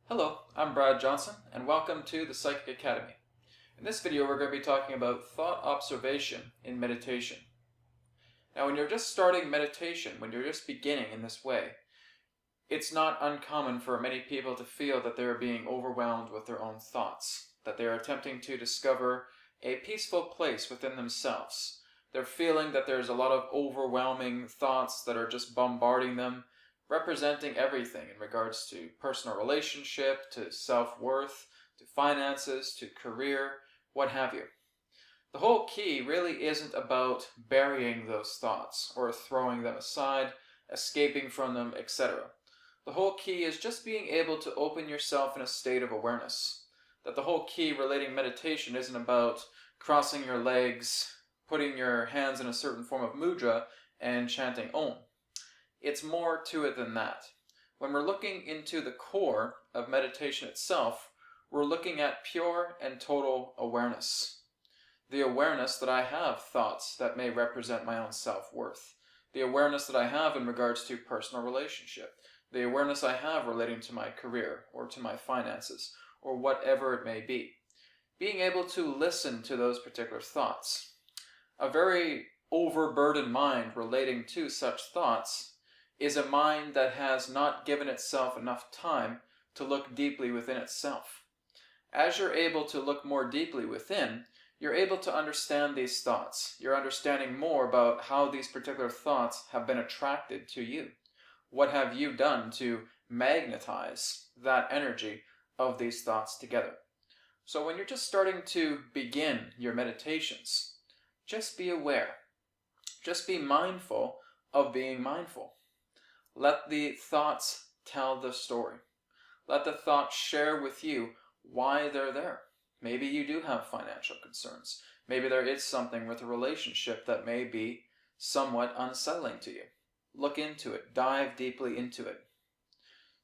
Hello, I'm Brad Johnson, and welcome to the Psychic Academy. In this video, we're going to be talking about thought observation in meditation. Now, when you're just starting meditation, when you're just beginning in this way, it's not uncommon for many people to feel that they're being overwhelmed with their own thoughts, that they're attempting to discover a peaceful place within themselves. They're feeling that there's a lot of overwhelming thoughts that are just bombarding them, representing everything in regards to personal relationship, to self-worth, to finances, to career, what have you. The whole key really isn't about burying those thoughts or throwing them aside, escaping from them, etc. The whole key is just being able to open yourself in a state of awareness. That the whole key relating meditation isn't about crossing your legs, putting your hands in a certain form of mudra, and chanting Om. It's more to it than that. When we're looking into the core of meditation itself, we're looking at pure and total awareness. The awareness that I have thoughts that may represent my own self-worth. The awareness that I have in regards to personal relationship. The awareness I have relating to my career or to my finances or whatever it may be. Being able to listen to those particular thoughts. A very overburdened mind relating to such thoughts is a mind that has not given itself enough time to look deeply within itself. As you're able to look more deeply within, you're able to understand these thoughts. You're understanding more about how these particular thoughts have been attracted to you. What have you done to magnetize that energy of these thoughts together? So when you're just starting to begin your meditations, just be aware. Just be mindful of being mindful. Let the thoughts tell the story. Let the thoughts share with you why they're there. Maybe you do have financial concerns. Maybe there is something with a relationship that may be somewhat unsettling to you. Look into it. Dive deeply into it.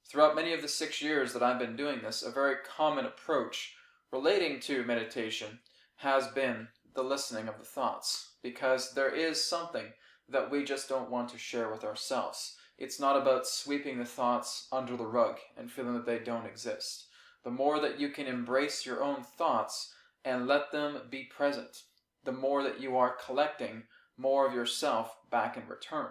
Throughout many of the 6 years that I've been doing this, a very common approach relating to meditation has been the listening of the thoughts, because there is something that we just don't want to share with ourselves. It's not about sweeping the thoughts under the rug and feeling that they don't exist. The more that you can embrace your own thoughts and let them be present, the more that you are collecting more of yourself back in return.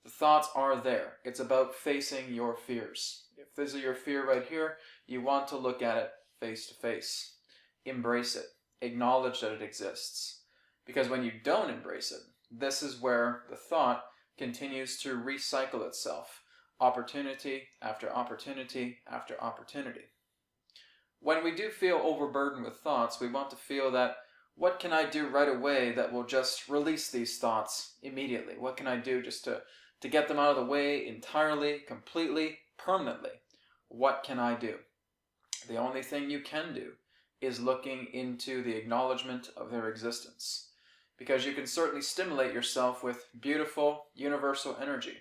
The thoughts are there. It's about facing your fears. If this is your fear right here, you want to look at it face to face. Embrace it. Acknowledge that it exists. Because when you don't embrace it, this is where the thought continues to recycle itself, opportunity after opportunity after opportunity. When we do feel overburdened with thoughts, we want to feel that, what can I do right away that will just release these thoughts immediately? What can I do just to get them out of the way entirely, completely, permanently? What can I do? The only thing you can do is looking into the acknowledgement of their existence. Because you can certainly stimulate yourself with beautiful, universal energy.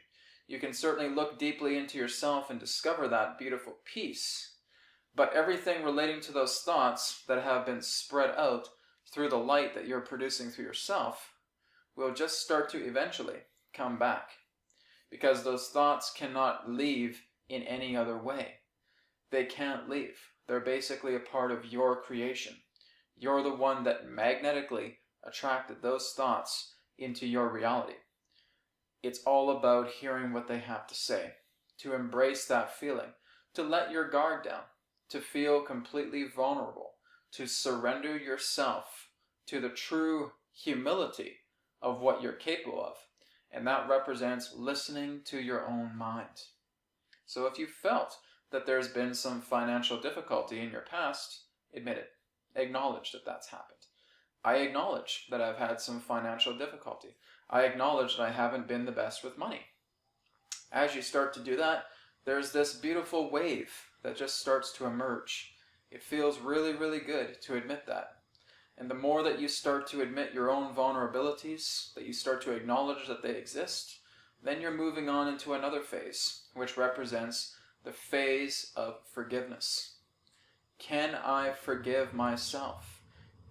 You can certainly look deeply into yourself and discover that beautiful peace. But everything relating to those thoughts that have been spread out through the light that you're producing through yourself will just start to eventually come back. Because those thoughts cannot leave in any other way. They can't leave. They're basically a part of your creation. You're the one that magnetically attracted those thoughts into your reality. It's all about hearing what they have to say, to embrace that feeling, to let your guard down, to feel completely vulnerable, to surrender yourself to the true humility of what you're capable of. And that represents listening to your own mind. So if you felt that there's been some financial difficulty in your past, admit it. Acknowledge that that's happened. I acknowledge that I've had some financial difficulty. I acknowledge that I haven't been the best with money. As you start to do that, there's this beautiful wave that just starts to emerge. It feels really, really good to admit that. And the more that you start to admit your own vulnerabilities, that you start to acknowledge that they exist, then you're moving on into another phase, which represents the phase of forgiveness. Can I forgive myself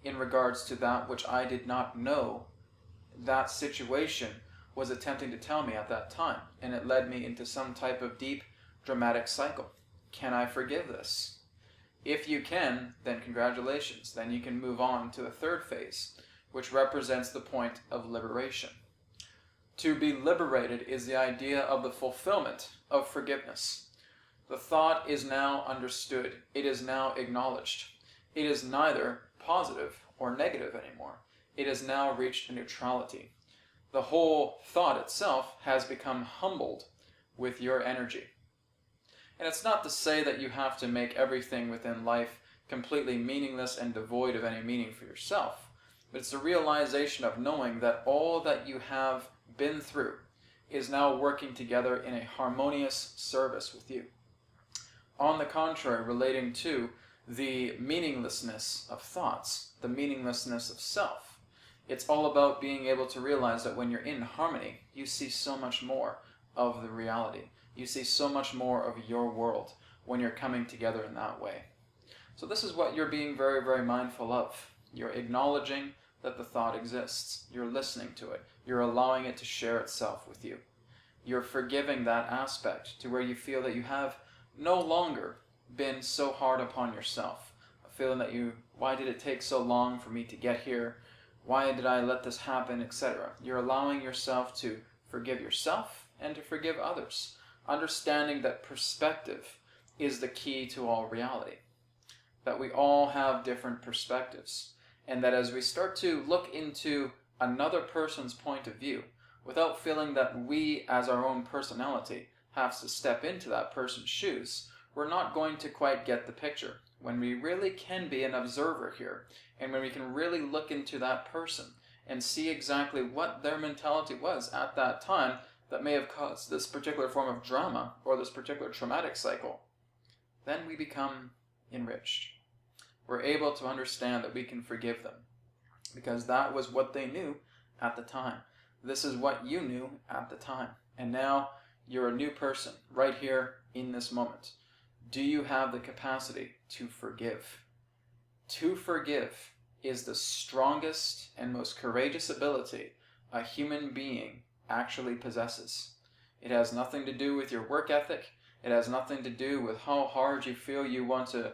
in regards to that which I did not know that situation was attempting to tell me at that time, and it led me into some type of deep, dramatic cycle? Can I forgive this? If you can, then congratulations. Then you can move on to the third phase, which represents the point of liberation. To be liberated is the idea of the fulfillment of forgiveness. The thought is now understood. It is now acknowledged. It is neither positive or negative anymore. It has now reached a neutrality. The whole thought itself has become humbled with your energy. And it's not to say that you have to make everything within life completely meaningless and devoid of any meaning for yourself, but it's the realization of knowing that all that you have been through is now working together in a harmonious service with you. On the contrary, relating to the meaninglessness of thoughts, the meaninglessness of self, it's all about being able to realize that when you're in harmony, you see so much more of the reality. You see so much more of your world when you're coming together in that way. So this is what you're being very, very mindful of. You're acknowledging that the thought exists. You're listening to it. You're allowing it to share itself with you. You're forgiving that aspect to where you feel that you have no longer been so hard upon yourself. A feeling that why did it take so long for me to get here? Why did I let this happen, etc. You're allowing yourself to forgive yourself and to forgive others. Understanding that perspective is the key to all reality. That we all have different perspectives. And that as we start to look into another person's point of view, without feeling that we as our own personality have to step into that person's shoes, we're not going to quite get the picture. When we really can be an observer here, and when we can really look into that person and see exactly what their mentality was at that time, that may have caused this particular form of drama or this particular traumatic cycle, then we become enriched. We're able to understand that we can forgive them because that was what they knew at the time. This is what you knew at the time. And now you're a new person right here in this moment. Do you have the capacity to forgive? To forgive is the strongest and most courageous ability a human being actually possesses. It has nothing to do with your work ethic. It has nothing to do with how hard you feel you want to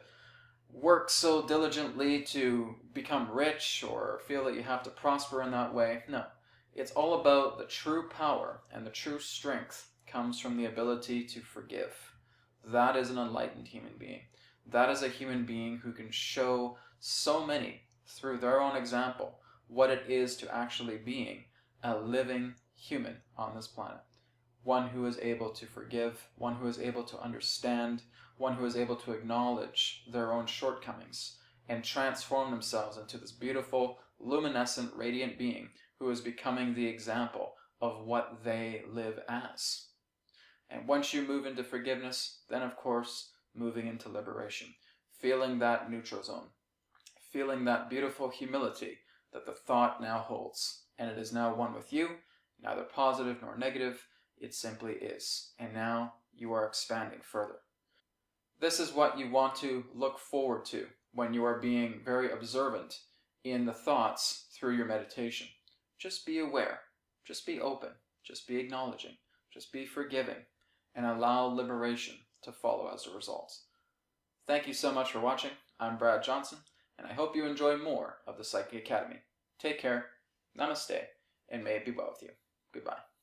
work so diligently to become rich or feel that you have to prosper in that way. No. It's all about the true power, and the true strength comes from the ability to forgive. That is an enlightened human being. That is a human being who can show so many, through their own example, what it is to actually being a living human on this planet. One who is able to forgive, one who is able to understand, one who is able to acknowledge their own shortcomings and transform themselves into this beautiful, luminescent, radiant being who is becoming the example of what they live as. And once you move into forgiveness, then of course, moving into liberation, feeling that neutral zone, feeling that beautiful humility that the thought now holds, and it is now one with you, neither positive nor negative, it simply is. And now you are expanding further. This is what you want to look forward to when you are being very observant in the thoughts through your meditation. Just be aware, just be open, just be acknowledging, just be forgiving, and allow liberation to follow as a result. Thank you so much for watching. I'm Brad Johnson, and I hope you enjoy more of the Psychic Academy. Take care, namaste, and may it be well with you. Goodbye.